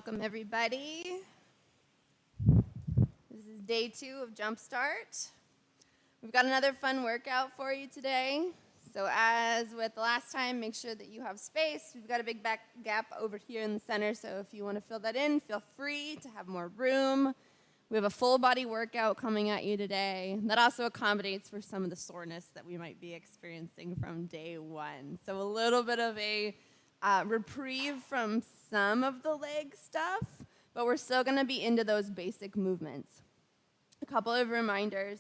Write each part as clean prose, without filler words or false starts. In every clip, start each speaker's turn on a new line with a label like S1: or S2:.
S1: Welcome, everybody. This is day 2 of Jumpstart. We've got another fun workout for you today. So as with the last time, make sure that you have space. We've got a big back gap over here in the center, so if you want to fill that in, feel free to have more room. We have a full body workout coming at you today. That also accommodates for some of the soreness that we might be experiencing from day 1. So a little bit of a reprieve from some of the leg stuff, but we're still going to be into those basic movements. A couple of reminders.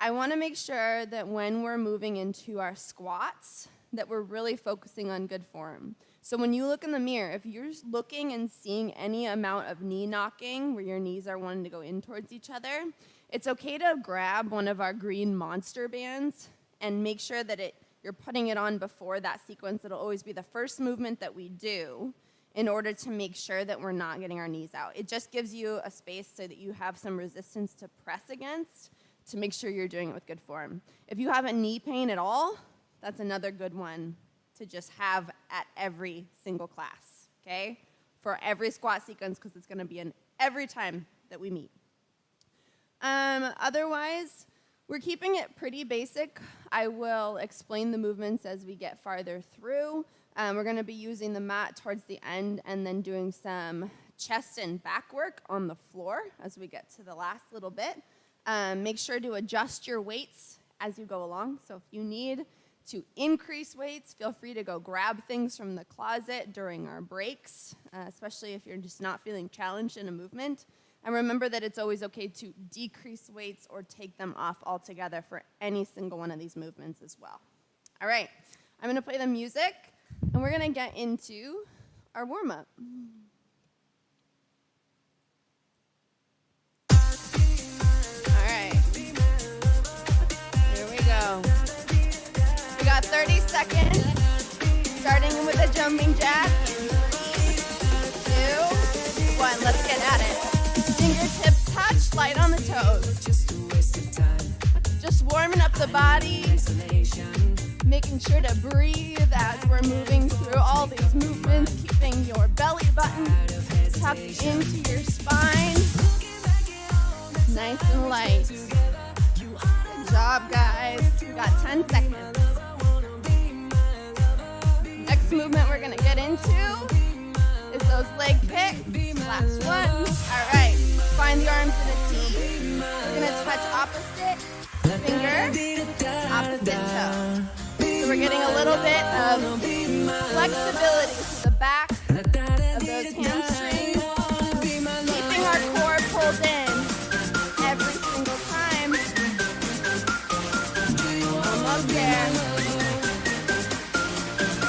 S1: I want to make sure that when we're moving into our squats, that we're really focusing on good form. So when you look in the mirror, if you're looking and seeing any amount of knee knocking, where your knees are wanting to go in towards each other, it's okay to grab one of our green monster bands and make sure that you're putting it on before that sequence. It'll always be the first movement that we do in order to make sure that we're not getting our knees out. It just gives you a space so that you have some resistance to press against to make sure you're doing it with good form. If you have a knee pain at all, that's another good one to just have at every single class, okay? For every squat sequence, because it's going to be in every time that we meet. Otherwise, we're keeping it pretty basic. I will explain the movements as we get farther through. We're going to be using the mat towards the end and then doing some chest and back work on the floor as we get to the last little bit. Make sure to adjust your weights as you go along. So if you need to increase weights, feel free to go grab things from the closet during our breaks, especially if you're just not feeling challenged in a movement. And remember that it's always okay to decrease weights or take them off altogether for any single one of these movements as well. All right, I'm going to play the music, and we're going to get into our warm-up. All right, here we go. We got 30 seconds, starting with a jumping jack. 3, 2, 1, let's get at it. Fingertips touch, light on the toes. Just warming up the body, making sure to breathe as we're moving through all these movements, keeping your belly button tucked into your spine. Nice and light. Good job, guys. We got 10 seconds. Next movement we're going to get into is those leg kicks. Last one. All right. Find the arms in a T. We're going to touch opposite finger, opposite toe. So we're getting a little bit of flexibility to the back of those hamstrings, keeping our core pulled in every single time. Almost there.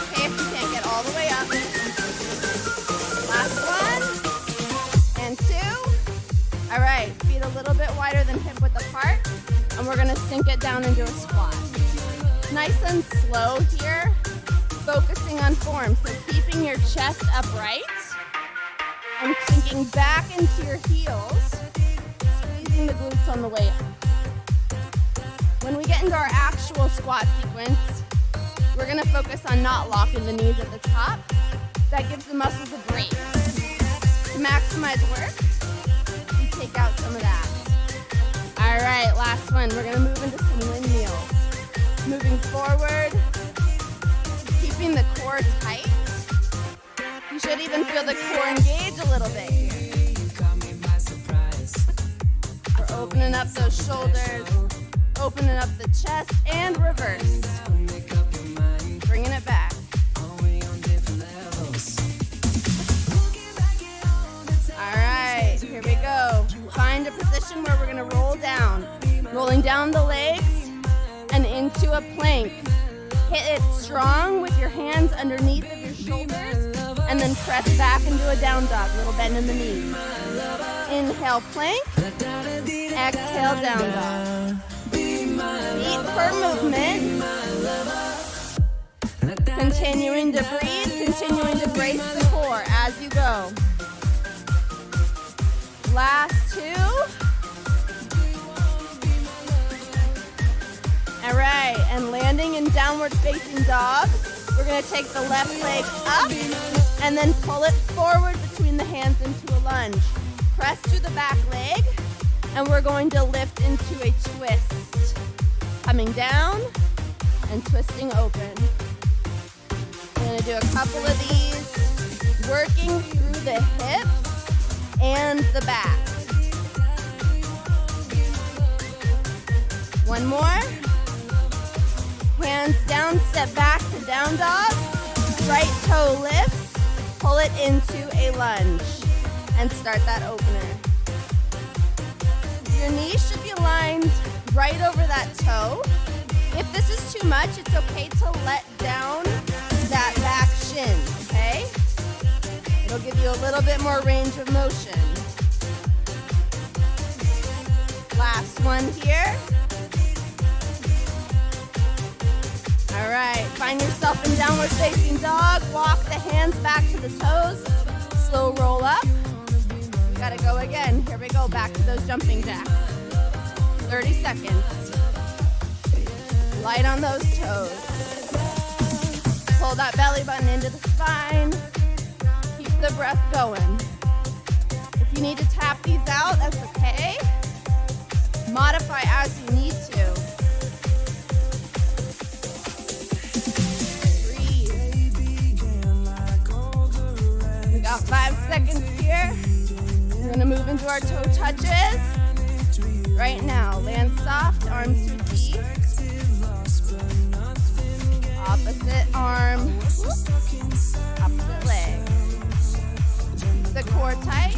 S1: Okay, if you can't get all the way up. Last one. And 2. All right, feet a little bit wider than hip width apart, and we're gonna sink it down into a squat. Nice and slow here, focusing on form. So keeping your chest upright and sinking back into your heels, squeezing the glutes on the way up. When we get into our actual squat sequence, we're gonna focus on not locking the knees at the top. That gives the muscles a break. To maximize work, take out some of that. All right, last one. We're gonna move into some windmills. Moving forward, keeping the core tight. You should even feel the core engage a little bit here. We're opening up those shoulders, opening up the chest, and reverse. Bringing it back. All right, here we go. Find a position where we're gonna roll down. Rolling down the legs and into a plank. Hit it strong with your hands underneath of your shoulders and then press back into a down dog, little bend in the knees. Inhale, plank. Exhale, down dog. Beat per movement. Continuing to breathe, continuing to brace the core as you go. Last 2. All right, and landing in downward facing dog. We're gonna take the left leg up and then pull it forward between the hands into a lunge. Press through the back leg, and we're going to lift into a twist. Coming down and twisting open. We're going to do a couple of these, working through the hips and the back. One more. Hands down, step back to down dog. Right toe lifts, pull it into a lunge, and start that opener. Your knee should be aligned right over that toe. If this is too much, it's okay to let down that back shin, okay? It'll give you a little bit more range of motion. Last one here. All right, find yourself in downward facing dog. Walk the hands back to the toes. Slow roll up. We gotta go again. Here we go, back to those jumping jacks. 30 seconds. Light on those toes. Pull that belly button into the spine. Keep the breath going. If you need to tap these out, that's okay. Modify as you need to. About 5 seconds here. We're gonna move into our toe touches. Right now, land soft, arms to a T. Opposite arm, opposite leg. Keep the core tight.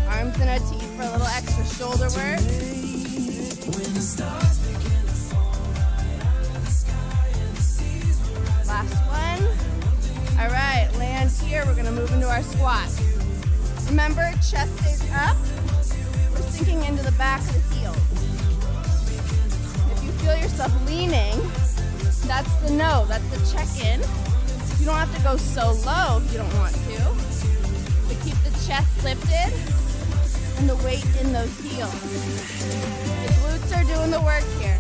S1: Arms in a T for a little extra shoulder work. Last one. All right, land here. We're gonna move into our squat. Remember, chest stays up. We're sinking into the back of the heels. If you feel yourself leaning, that's the no, that's the check-in. You don't have to go so low if you don't want to. But keep the chest lifted and the weight in those heels. The glutes are doing the work here.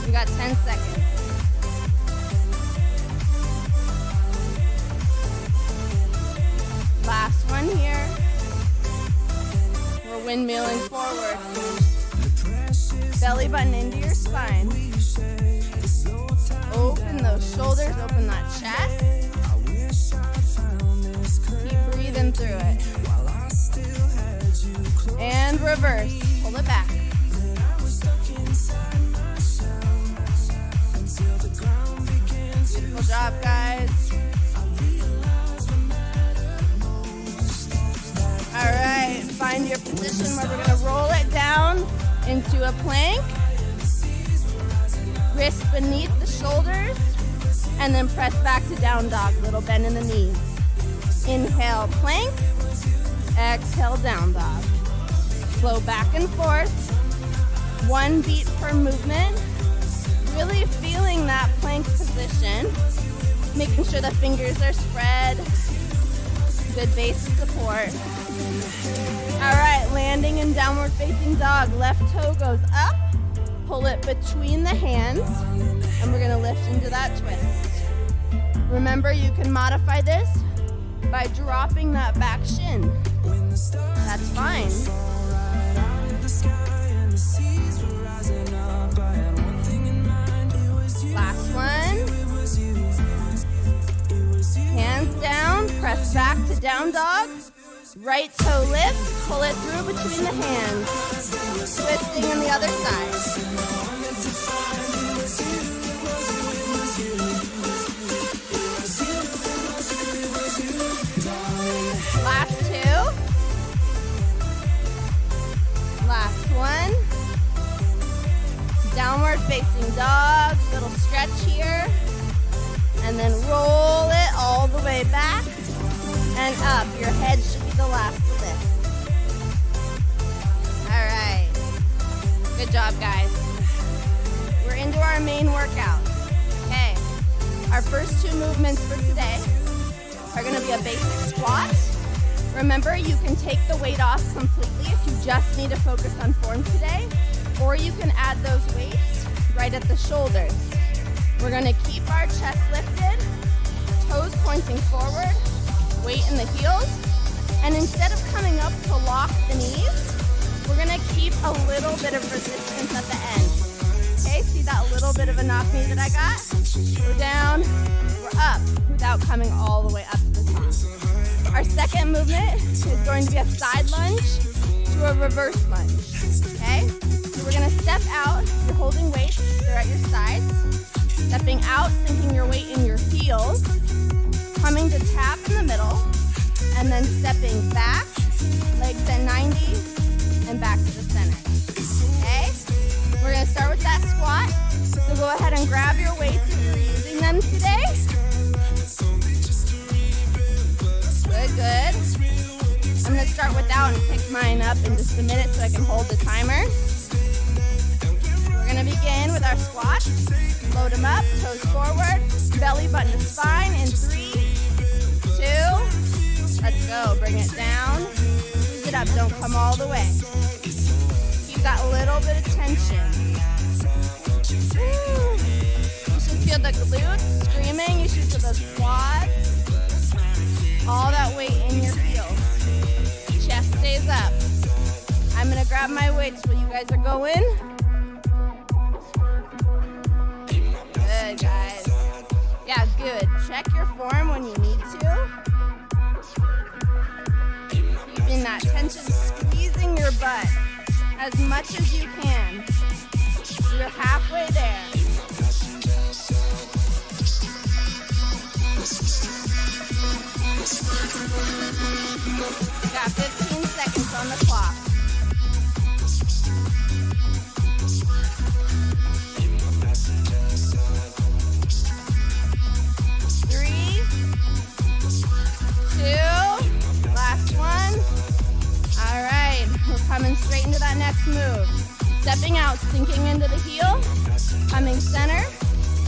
S1: We got 10 seconds. Last one here. We're windmilling forward. Belly button into your spine. Open those shoulders, open that chest. Keep breathing through it. And reverse. Pull it back. Beautiful job, guys. All right, find your position where we're gonna roll it down into a plank. Wrist beneath the shoulders, and then press back to down dog, little bend in the knees. Inhale, plank. Exhale, down dog. Flow back and forth. 1 beat per movement. Really feeling that plank position. Making sure the fingers are spread. Good base of support. All right, landing in downward facing dog. Left toe goes up. Pull it between the hands, and we're gonna lift into that twist. Remember, you can modify this by dropping that back shin. That's fine. Last one. Hands down, press back to down dog. Right toe lift, pull it through between the hands. Twisting on the other side. Last two. Last one. Downward facing dog, little stretch here. And then roll it all the way back and up. Your head should be the last to lift. All right. Good job, guys. We're into our main workout. Okay. Our first 2 movements for today are going to be a basic squat. Remember, you can take the weight off completely if you just need to focus on form today, or you can add those weights right at the shoulders. We're gonna keep our chest lifted, toes pointing forward, weight in the heels, and instead of coming up to lock the knees, we're gonna keep a little bit of resistance at the end. Okay, see that little bit of a knock knee that I got? We're down, we're up, without coming all the way up to the top. Our second movement is going to be a side lunge to a reverse lunge, okay? So we're gonna step out, you're holding weights, they're at your sides. Stepping out, sinking your weight in your heels, coming to tap in the middle, and then stepping back, legs at 90, and back to the center, okay? We're gonna start with that squat, so go ahead and grab your weights if you're using them today. Good, good. I'm gonna start without and pick mine up in just a minute so I can hold the timer. We're gonna begin with our squats. Load them up, toes forward, belly button to spine in 3, 2, let's go. Bring it down, squeeze it up, don't come all the way. Keep that little bit of tension. Woo. You should feel the glutes screaming, you should feel those quads. All that weight in your heels. Chest stays up. I'm gonna grab my weights while you guys are going. Good, guys. Yeah, good. Check your form when you need to. Keeping that tension, squeezing your butt as much as you can. You're halfway there. Got 15 seconds on the clock. 3, 2, last one. All right, we're coming straight into that next move. Stepping out, sinking into the heel, coming center,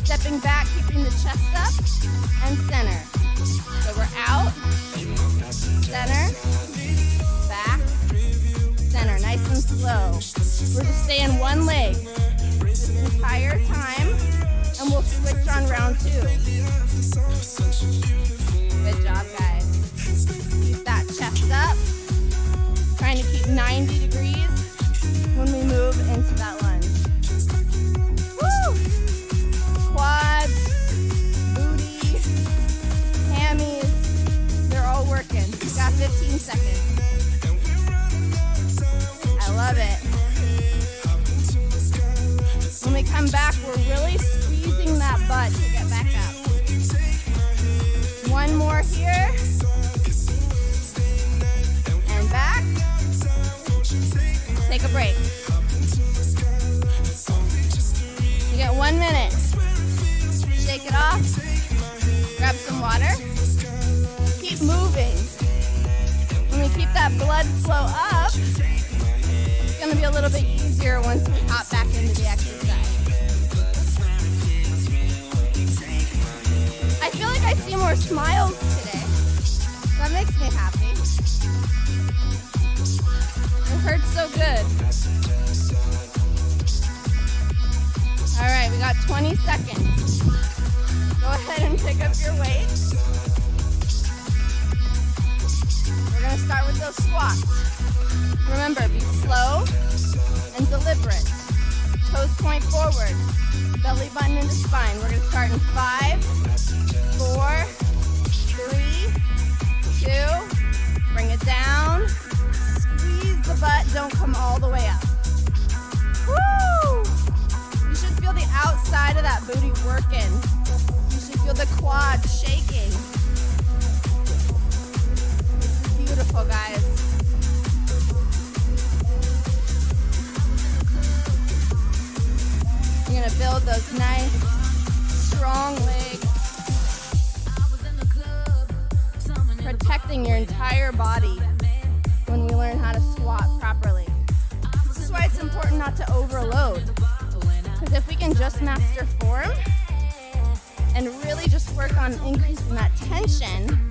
S1: stepping back, keeping the chest up, and center. So we're out, center, back, center, nice and slow. We're just staying one leg this entire time, and we'll switch on round 2. Good job, guys. Keep that chest up, trying to keep 90 degrees when we move into that lunge. Woo! Quads, booty, hammies, they're all working. We got 15 seconds. I love it. When we come back, we're really squeezing that butt to get back up. One more here. And back. Take a break. You get 1 minute. Shake it off. Grab some water. Keep moving. When we keep that blood flow up, it's going to be a little bit easier once we hop back into the exercise. I feel like I see more smiles today. That makes me happy. It hurts so good. All right, we got 20 seconds. Go ahead and pick up your weights. We're gonna start with those squats. Remember, be slow and deliberate. Toes point forward, belly button into spine. We're gonna start in 5, 4, 3, 2, bring it down. Squeeze the butt, don't come all the way up. Woo! You should feel the outside of that booty working. You should feel the quads shaking. This is beautiful, guys. You're gonna build those nice, strong legs, protecting your entire body when we learn how to squat properly. This is why it's important not to overload. Because if we can just master form and really just work on increasing that tension,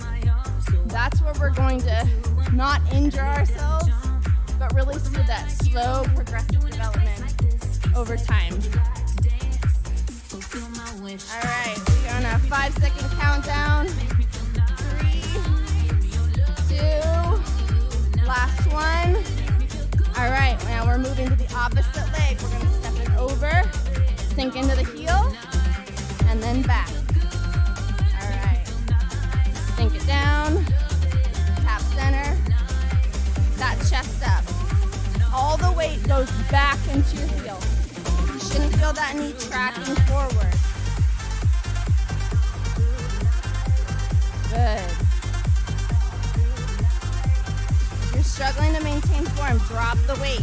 S1: that's where we're going to not injure ourselves, but really see that slow, progressive development over time. All right, we're on a 5-second countdown. 3, 2, last one. All right, now we're moving to the opposite leg. We're gonna step it over, sink into the heel, and then back. All right, sink it down, tap center, that chest up. All the weight goes back into your heel. You shouldn't feel that knee tracking forward. Good. If you're struggling to maintain form, drop the weights.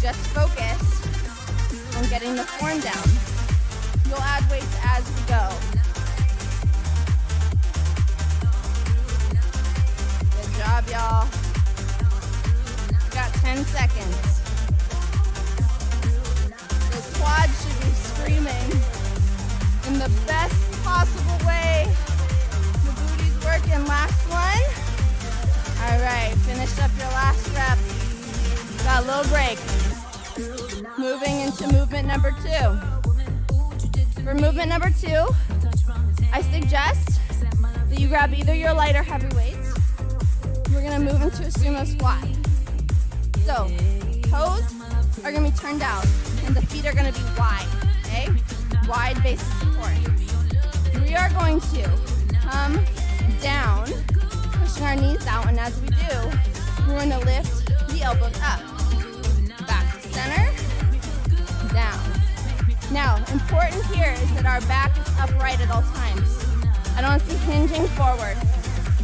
S1: Just focus on getting the form down. You'll add weights as we go. Good job, y'all. We got 10 seconds. Those quads should be screaming in the best possible way. The booty's working. Last one. All right, finish up your last rep. Got a little break. Moving into movement number 2. For movement number 2, I suggest that you grab either your light or heavy weights. We're gonna move into a sumo squat. So, toes are gonna be turned out and the feet are gonna be wide, okay? Wide base of support. We are going to come down, pushing our knees out, and as we do, we're going to lift the elbows up. Back to center, down. Now, important here is that our back is upright at all times. I don't see hinging forward.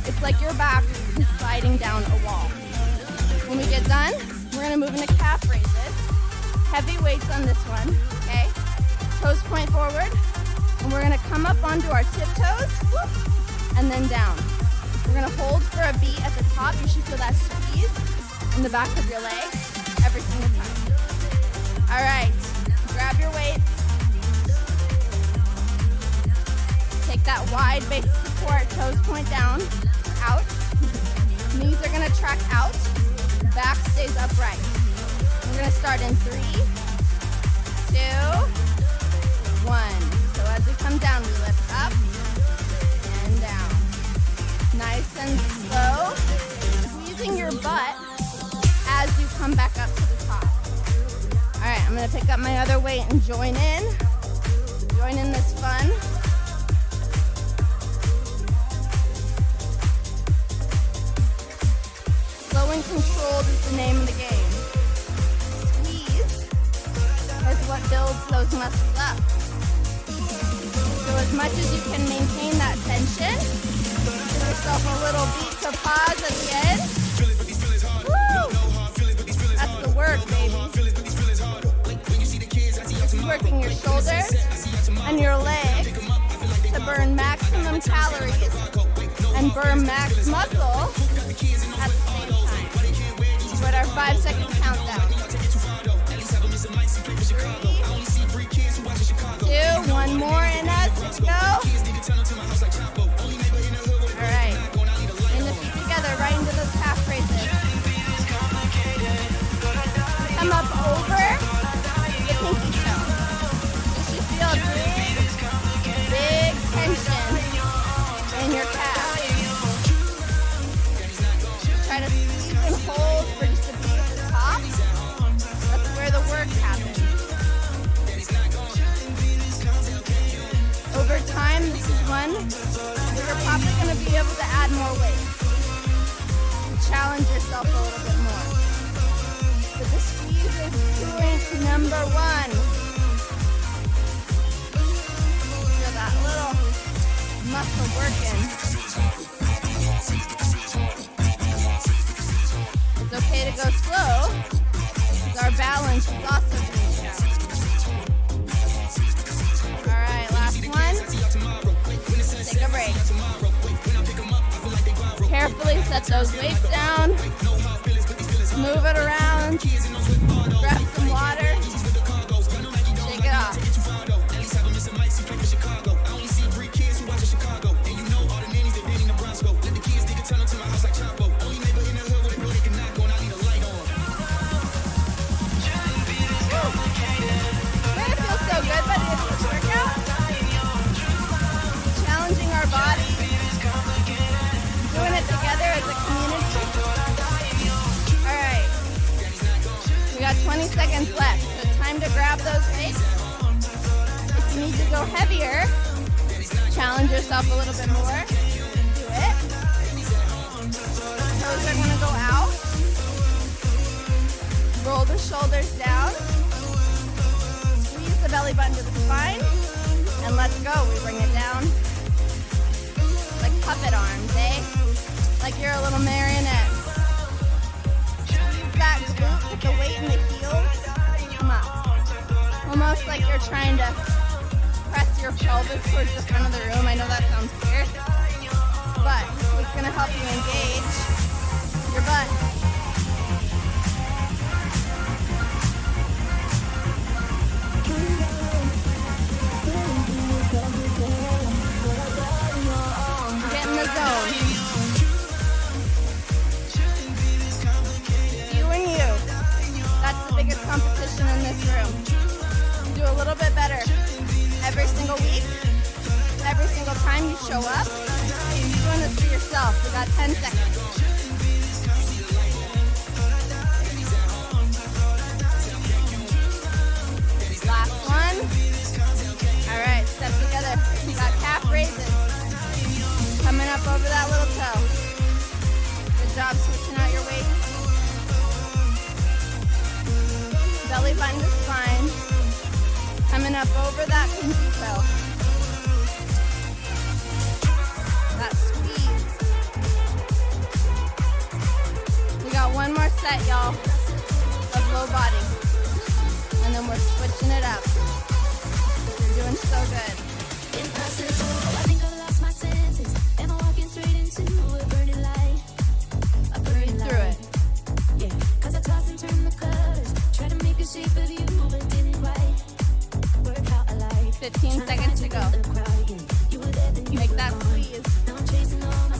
S1: It's like your back is sliding down a wall. When we get done, we're gonna move into calf raises. Heavy weights on this one, okay? Toes point forward, and we're gonna come up onto our tiptoes, and then down. We're gonna hold for a beat at the top. You should feel that squeeze in the back of your leg every single time. All right, grab your weights. Take that wide base of support, toes point down, out. Knees are gonna track out, back stays upright. We're gonna start in 3, 2, 1. So as we come down, we lift up and down. Nice and slow, squeezing your butt as you come back up to the top. All right, I'm gonna pick up my other weight and join in. Join in this fun. Slow and controlled is the name of the game. Squeeze is what builds those muscles up. So as much as you can maintain that tension, give yourself a little beat to pause at the end. Woo! That's the work, baby. This is working your shoulders and your legs to burn maximum calories and burn max muscle at the same time. We're at our 5-second countdown. 3, 2, one more in us. Let's go. All right. In the feet together, right into those calf raises. Come up over the pinky toe. You should feel big tension in your calf. Try to squeeze and hold for just a beat at the top. That's where the work happens. Over time, this is one where you're probably going to be able to add more weight. Challenge yourself a little bit more. But the squeeze is point number 1. Feel that little muscle working. It's okay to go slow, because our balance is also being challenged. All right, last one. Take a break. Carefully set those weights down. Move it around. Grab some water. Shake it off. It feels so good, but it's a workout. 20 seconds left. So time to grab those weights. If you need to go heavier, challenge yourself a little bit more. Do it. Toes are gonna go out. Roll the shoulders down. Squeeze the belly button to the spine. And let's go. We bring it down. Like puppet arms, eh? Like you're a little marionette. Squeeze that glute with the weight in the heels. Come up. Almost like you're trying to press your pelvis towards the front of the room. I know that sounds weird, but it's going to help you engage your butt. Get in the zone. You and you. That's the biggest competition in this room. You do a little bit better every single week, every single time you show up. You're doing this for yourself. We got 10 seconds. Last one. All right, step together. We got calf raises. Coming up over that little toe. Good job switching out your weights. Belly button to spine. Coming up over that pinky toe. That squeeze. We got one more set, y'all, of low body. And then we're switching it up. You're doing so good.
S2: I think I lost my senses. Am I walking straight into a burning light? A burning light.
S1: Through it.
S2: Yeah, 'cause I tossed and turned the colors. Try to make a shape of you, but didn't quite work out alike.
S1: 15 seconds to go. Make that squeeze.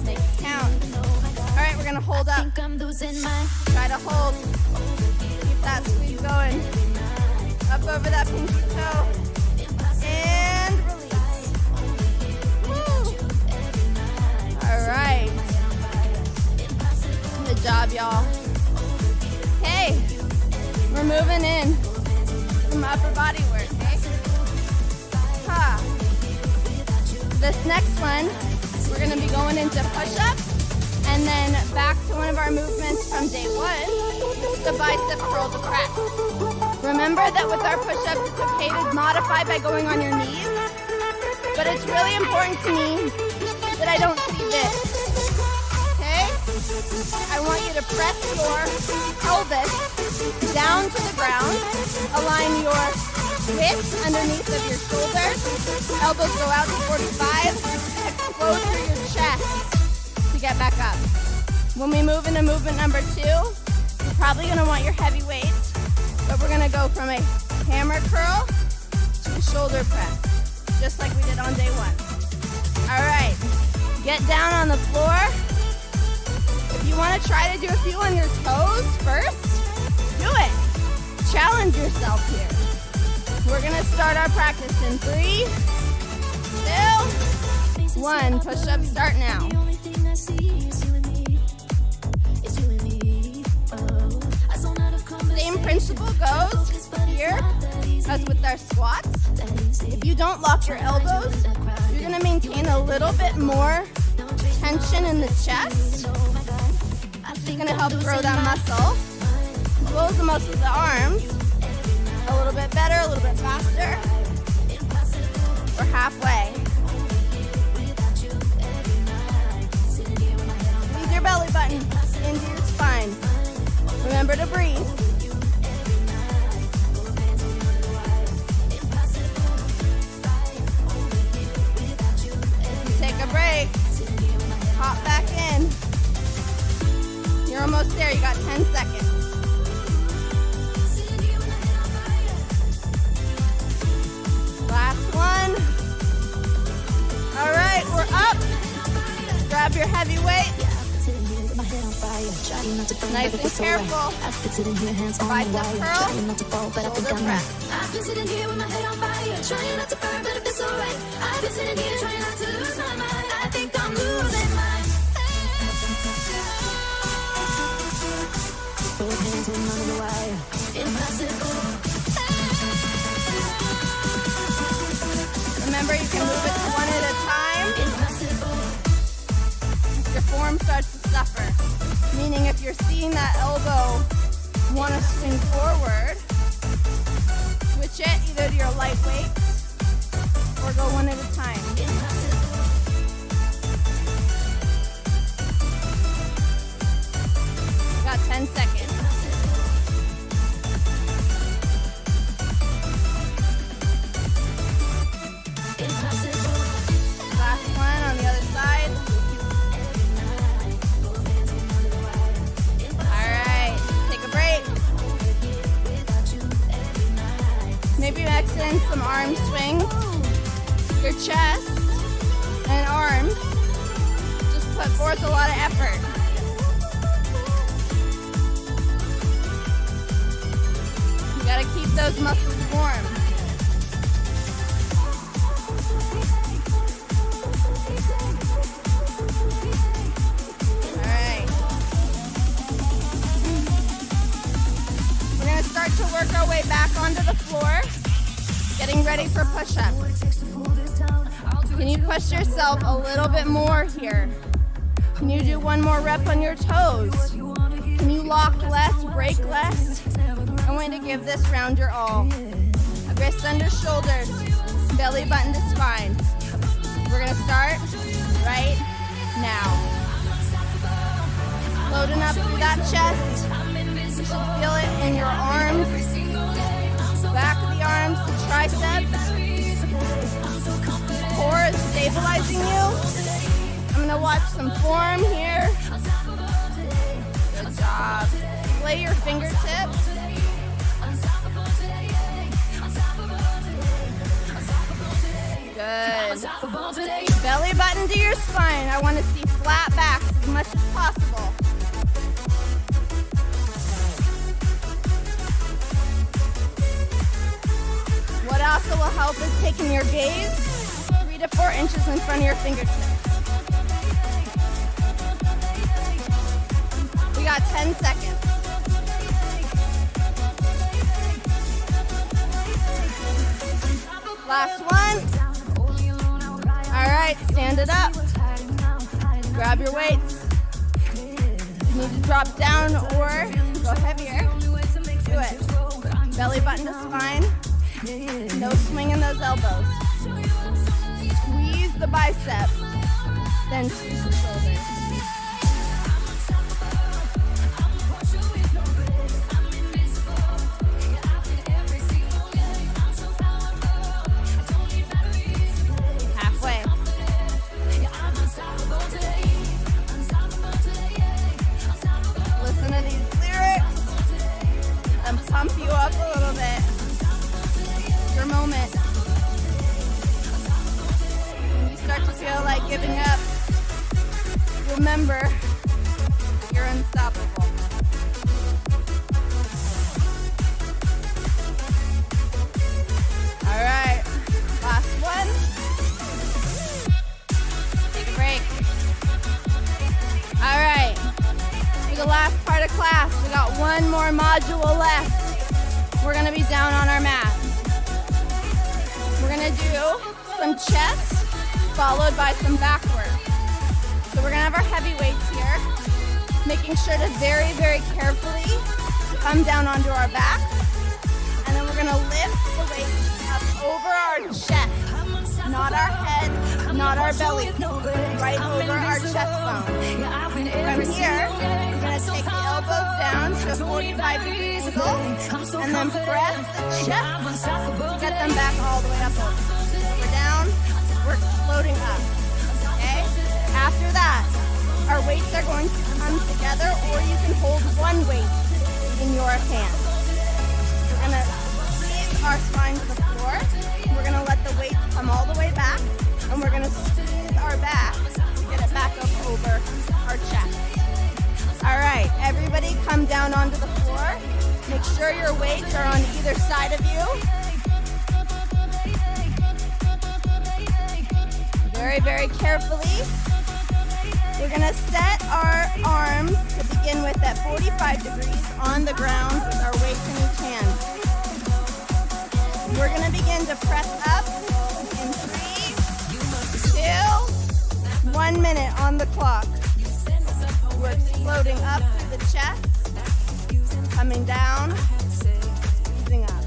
S1: Make it count. All right, we're gonna hold up. Try to hold. Keep that squeeze going. Up over that pinky toe. And release. Woo. All right. Good job, y'all. Okay, we're moving in some upper body work, okay? Ha. This next one, we're gonna be going into push-ups and then back to one of our movements from day one, the bicep curl to press. Remember that with our push-ups, it's okay to modify by going on your knees, but it's really important to me that I don't see this, okay? I want you to press your pelvis down to the ground, align your hips underneath of your shoulders, elbows go out to 45, explode through your chest to get back up. When we move into movement number 2, you're probably gonna want your heavy weights, but we're gonna go from a hammer curl to a shoulder press, just like we did on day 1. All right, get down on the floor. If you wanna try to do a few on your toes first, do it. Challenge yourself here. We're gonna start our practice in 3, 2, 1. Push-up, start now. Same principle goes here as with our squats. If you don't lock your elbows, you're gonna maintain a little bit more tension in the chest. It's gonna help grow that muscle, as well as the muscles of the arms. A little bit better, a little bit faster. We're halfway. Squeeze your belly button into your spine. Remember to breathe. If you take a break, hop back in. You're almost there, you got 10 seconds. Last one. All right, we're up. Grab your heavy weight. Nice and careful. Bicep curl, shoulder press.
S2: I've been sitting here with my head on fire, trying not to burn, but it feels alright. I've been sitting here trying not to lose my mind. I think I'm losing my mind. Both hands holding onto the wire. Impossible.
S1: can move it one at a time. Your form starts to suffer. Meaning if you're seeing that elbow want to swing forward, switch it either to your light weights or go one at a time. Got 10 seconds. Last one on the other side. All right, take a break. Maybe mix in some arm swings. Your chest and arms just put forth a lot of effort. You gotta keep those muscles warm. Alright. We're gonna start to work our way back onto the floor, getting ready for push-ups. Can you push yourself a little bit more here? Can you do one more rep on your toes? Can you lock less, break less? I'm going to give this round your all. Wrists under shoulders, belly button to spine. We're going to start right now. Loading up through that chest. You should feel it in your arms, back of the arms, the triceps. Core is stabilizing you. I'm going to watch some form here. Good job. Play your fingertips. Good. Belly button to your spine. I want to see flat backs as much as possible. What also will help is taking your gaze 3 to 4 inches in front of your fingertips. We got 10 seconds. Last one. All right, stand it up. Grab your weights. You need to drop down or go heavier. Do it. Belly button to spine. No swinging those elbows. Squeeze the biceps, then squeeze the shoulders. Halfway. Listen to these lyrics and pump you up a little bit. Your moment. When you start to feel like giving up, remember you're unstoppable. All right, last one. Take a break. All right, for the last part of class, we got one more module left. We're gonna be down on our mat. We're gonna do some chest followed by some back work. So we're gonna have our heavy weights here, making sure to very, very carefully come down onto our backs. And then we're gonna lift the weights up over our chest, not our head, not our belly, right over our chest bone. From here, we're gonna take the elbows down to a 45-degree angle, and then press the chest, get them back all the way up over. We're down, we're floating up, okay? After that, our weights are going to come together, or you can hold one weight in your hand. We're gonna squeeze our spine to the floor. We're gonna let the weights come all the way back, and we're gonna squeeze our back to get it back up over our chest. All right, everybody come down onto the floor. Make sure your weights are on either side of you. Very, very carefully. We're gonna set our arms to begin with at 45 degrees on the ground with our weights in each hand. We're gonna begin to press up in 3, 1 minute on the clock. We're exploding up through the chest, coming down, squeezing up.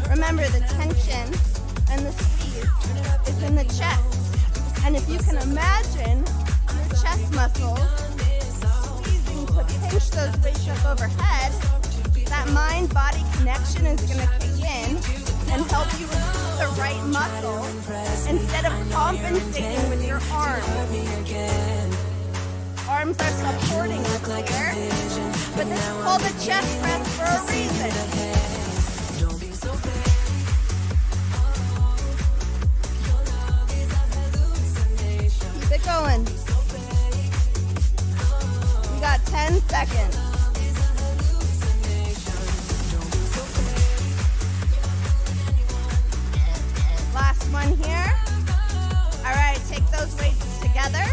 S1: Remember, the tension and the squeeze is in the chest. And if you can imagine your chest muscles squeezing to pinch those weights up overhead, that mind-body connection is going to kick in and help you with the right muscle instead of compensating with your arms. Arms are supporting us here, but this is called a chest press for a reason. Keep it going. We got 10 seconds. Last one here. All right, take those weights together,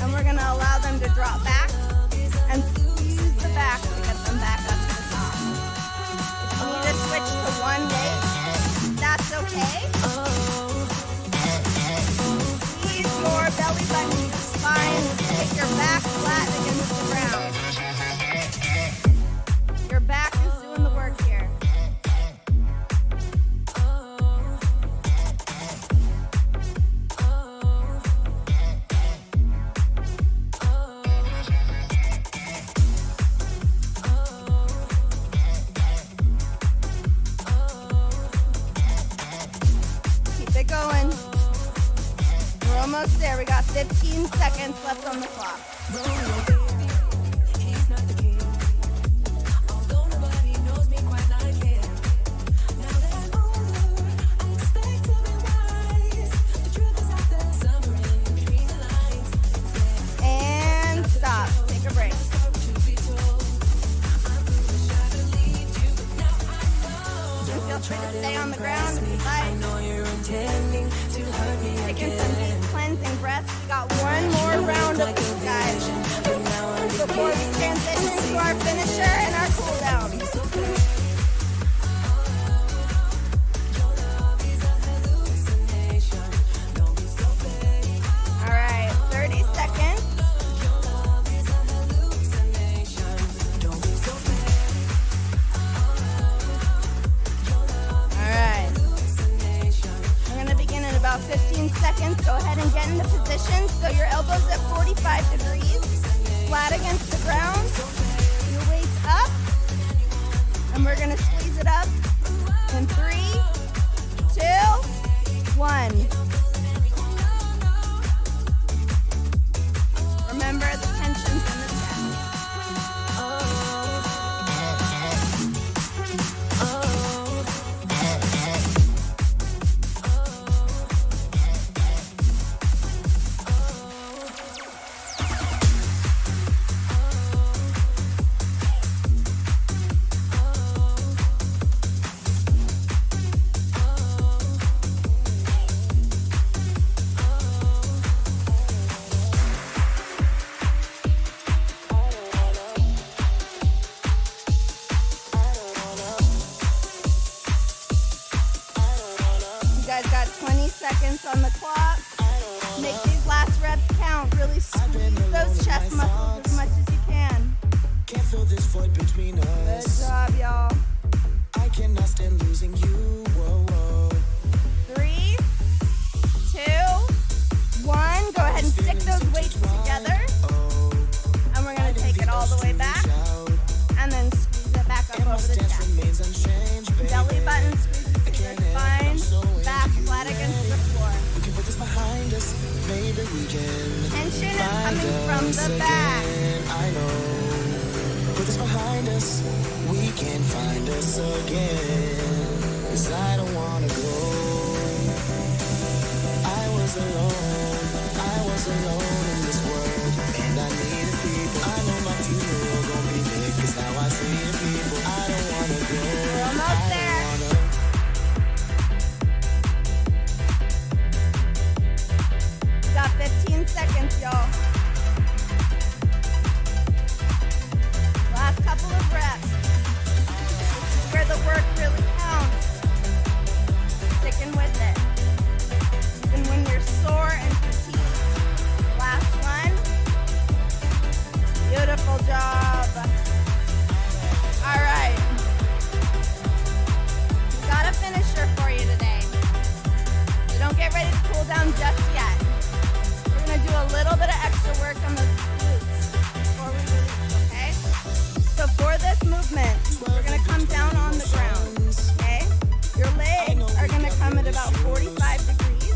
S1: and we're gonna allow them to drop back and squeeze the back to get them back up to the top. If you need to switch to one weight, that's okay. Squeeze your belly button, your spine, get your back flat against the ground. Your back is doing the work here. Going. We're almost there. We got 15 seconds left on the clock. And stop. Take a break. And feel free to stay on the ground if you'd like. Taking some deep cleansing breaths. We got one more round of this, guys, before we transition to our finisher and our cool down. All right, 30 seconds. All right. We're going to begin in about 15 seconds. Go ahead and get into position. So your elbows at 45 degrees, flat against the ground. Your weight's up. And we're going to squeeze it up in 3, 2, 1. Remember the tensions in the chest. You guys got 20 seconds on the clock. Make these last reps count. Really squeeze those chest muscles as much as you can.
S3: Can't fill this void between
S1: Good
S3: us.
S1: job, y'all.
S3: I cannot stand losing you. Whoa, whoa.
S1: 3, 2, 1. Go ahead and stick those weights together. And we're going to take it all the way back. And then squeeze it back up
S3: And my
S1: over the
S3: stance
S1: chest.
S3: remains unchanged, baby.
S1: Belly button squeezes to your spine. Back flat against the floor.
S3: We can put this behind us. Maybe we can
S1: Tension is
S3: find
S1: coming from
S3: us
S1: the back.
S3: again. I know. Put this behind us. We can find us again. 'Cause I don't wanna go. I was alone in this world, and I needed people. I know my funeral gon' be lit, 'cause now I see the people. I don't wanna go.
S1: We're almost there. Got 15 seconds, y'all. Last couple of reps. This is where the work really counts. Sticking with it. Even when you're sore and fatigued. down just yet. We're gonna do a little bit of extra work on those glutes before we release, okay? So for this movement, we're gonna come down on the ground, okay? Your legs are gonna come at about 45 degrees,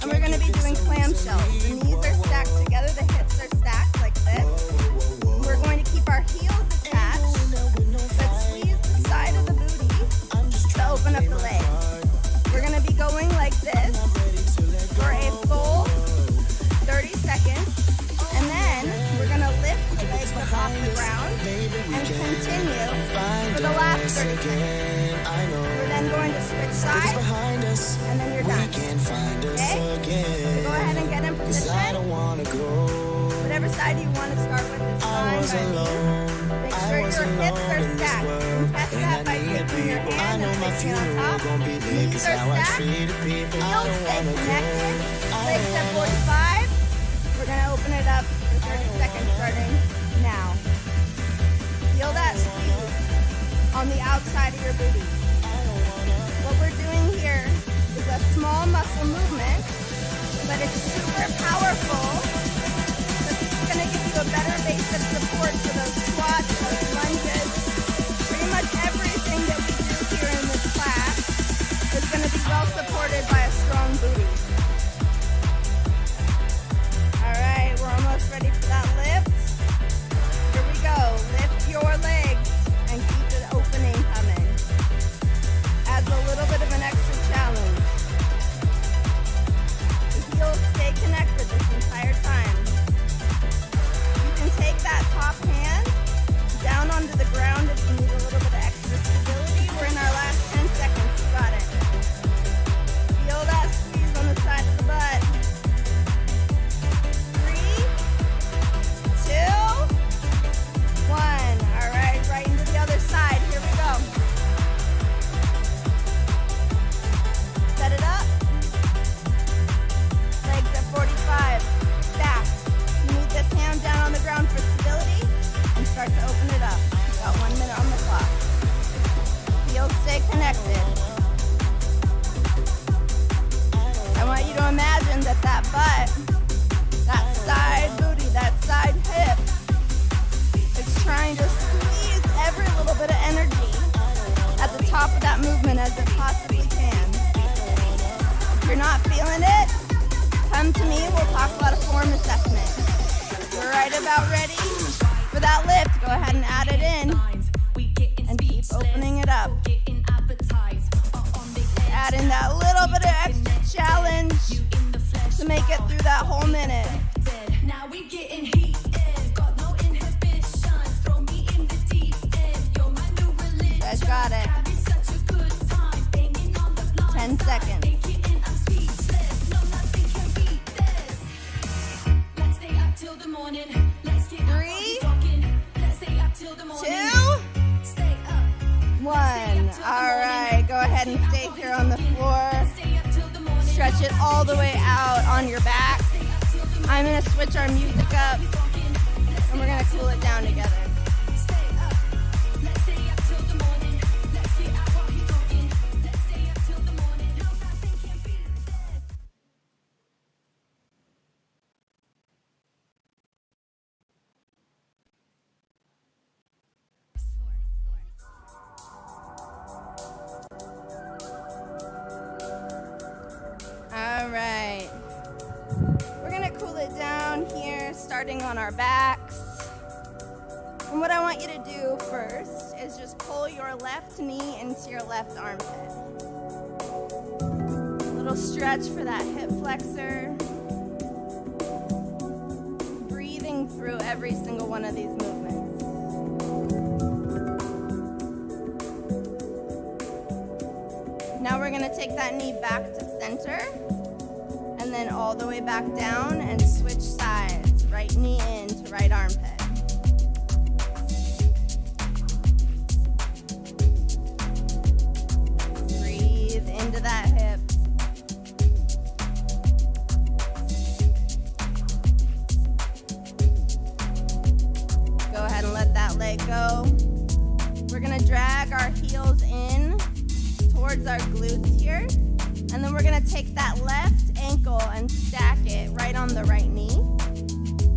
S1: and we're gonna be doing clamshells. The knees are stacked together, the hips are stacked like this. We're going to keep our heels attached, but squeeze the side of the booty to open up the legs. We're gonna be going like this for a full 30 seconds, and then we're gonna lift the legs up off the ground and continue for the last 30 seconds. We're then going to switch sides, and then you're done. Okay? So go ahead and get in position. Whatever side you want to start with is fine by me. Make sure your hips are stacked. You can test that by taking your hand and placing it on top. Knees are stacked. Heels stay connected. Legs at 45. We're going to open it up for 30 seconds starting now. Feel that squeeze on the outside of your booty. What we're doing here is a small muscle movement, but it's super powerful. It's going to give you a better base of support for those squats, those lunges. Pretty much everything that we do here in this class is going to be well supported by a strong booty. All right, we're almost ready for that lift. Here we go. Lift your legs and keep the opening coming. Adds a little bit of an extra challenge. The heels stay connected this entire time. You can take that top hand down onto the ground if you need a little bit of extra stability. We're in our last 10 seconds. You got it. Feel that squeeze on the side of the butt. 3, 2, 1. All right, right into the other side. Here we go. Set it up. Legs at 45. Back. You need this hand down on the ground for stability and start to open it up. You've got 1 minute on the clock. Heels stay connected. I want you to imagine that butt, that side booty, that side hip, is trying to squeeze every little bit of energy at the top of that movement as it possibly can. If you're not feeling it, come to me. We'll talk about a form assessment. We're right about ready for that lift. Go ahead and add it in and keep opening it up. Add in that little bit of extra challenge to make it through that whole minute.
S2: Now we getting heated, got no inhibitions, throw me in the deep end, you're my new religion.
S1: You guys got it.
S2: Having such a good time, banging on the blind
S1: 10 seconds.
S2: Making I'm speechless, no nothing can beat this. Let's stay up till the morning, let's get
S1: 3,
S2: talking. Let's stay up till the morning.
S1: 2,
S2: Stay up.
S1: 1. All right, go ahead and stay here on the floor. Stretch it all the way out on your back. I'm gonna switch our music up and we're gonna cool it down together. All right. We're gonna cool it down here, starting on our backs. And what I want you to do first is just pull your left knee into your left armpit. A little stretch for that hip flexor. Breathing through every single one of these movements. Now we're gonna take that knee back to center. And then all the way back down and switch sides. Right knee in to right armpit. Breathe into that hip. Go ahead and let that leg go. We're gonna drag our heels in towards our glutes here. And then we're gonna take that left ankle and stack it right on the right knee.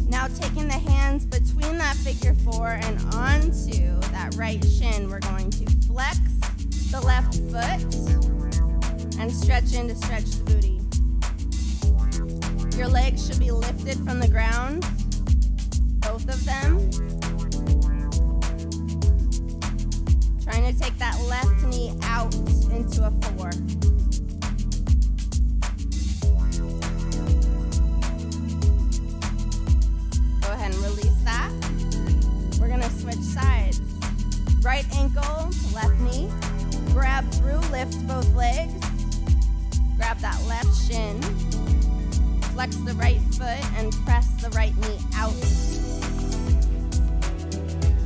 S1: Now taking the hands between that figure 4 and onto that right shin, we're going to flex the left foot and stretch in to stretch the booty. Your legs should be lifted from the ground, both of them. Trying to take that left knee out into a 4. Go ahead and release that. We're gonna switch sides. Right ankle to left knee. Grab through, lift both legs. Grab that left shin. Flex the right foot and press the right knee out.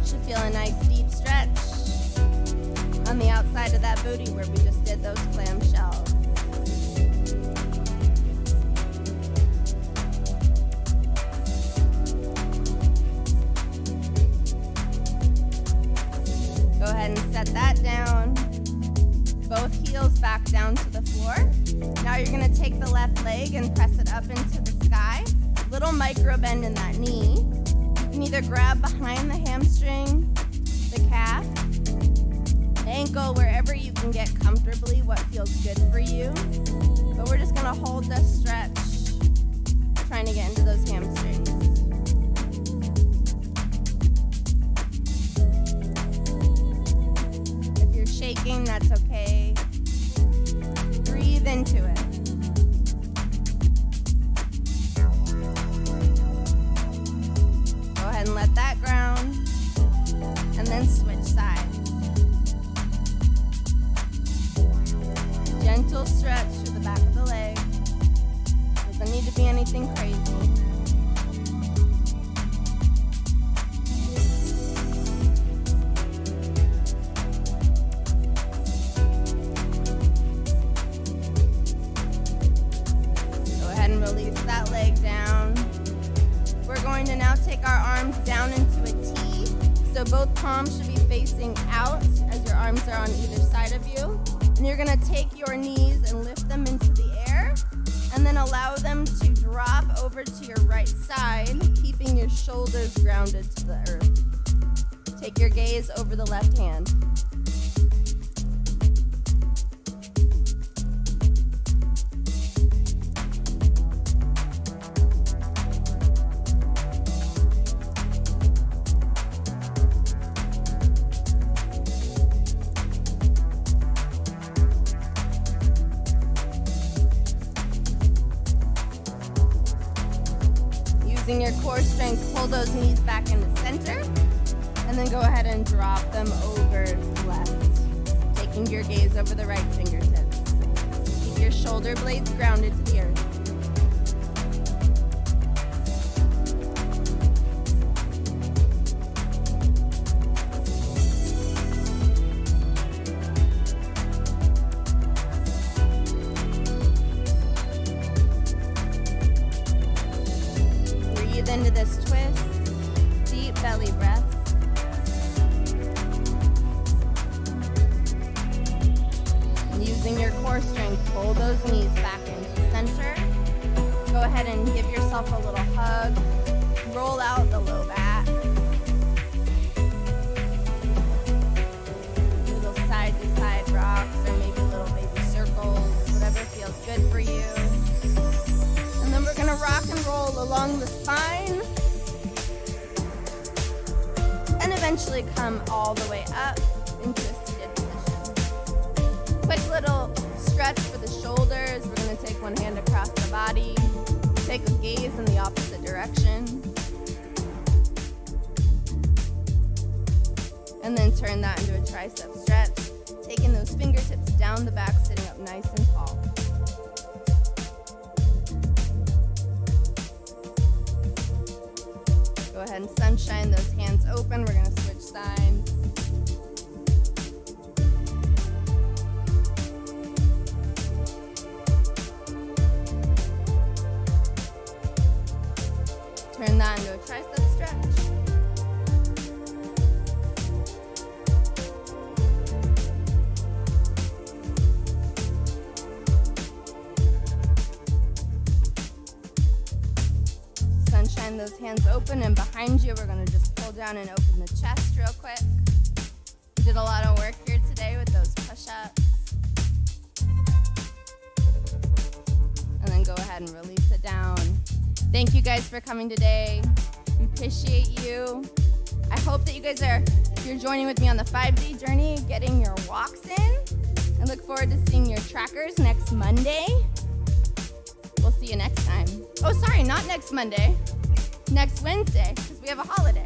S1: Should feel a nice deep stretch on the outside of that booty where we just did those clamshells. Go ahead and set that down. Both heels back down to the floor. Now you're gonna take the left leg and press it up into the sky. Little micro bend in that knee. You can either grab behind the hamstring, the calf, ankle, wherever you can get comfortably what feels good for you. But we're just gonna hold this stretch, trying to get into those hamstrings. If you're shaking, that's okay. Breathe into it. Go ahead and let that ground, and then switch sides. Gentle stretch through the back of the leg. Doesn't need to be anything crazy. Go ahead and release that leg down. We're going to now take our arms down into a T. So both palms should be facing out as your arms are on either side of you. And you're gonna take your knees and lift them into the air, and then allow them to drop over to your right side, keeping your shoulders grounded to the earth. Take your gaze over the left hand. Using your core strength, pull those knees back into center, and then go ahead and drop them over to the left, taking your gaze over the right fingertips. Keep your shoulder blades grounded to the earth. Into this twist, deep belly breath. And using your core strength, pull those knees back into center. Go ahead and give yourself a little hug. Roll out the low back. Little side to side rocks, or maybe little baby circles, whatever feels good for you. And then we're gonna rock and roll along the spine and eventually come all the way up into a seated position. Quick little stretch for the shoulders. We're gonna take one hand across the body, take a gaze in the opposite direction, and then turn that into a tricep stretch, taking those fingertips down the back, sitting up nice and tall. Go ahead and sunshine those hands open. We're gonna switch sides. Turn that into a tricep stretch. open, and behind you, we're gonna just pull down and open the chest real quick. We did a lot of work here today with those push-ups. And then go ahead and release it down. Thank you guys for coming today. We appreciate you. I hope that you guys you're joining with me on the 5-day journey, getting your walks in. I look forward to seeing your trackers next Monday. We'll see you next time. Oh, sorry, not next Monday. Next Wednesday, because we have a holiday.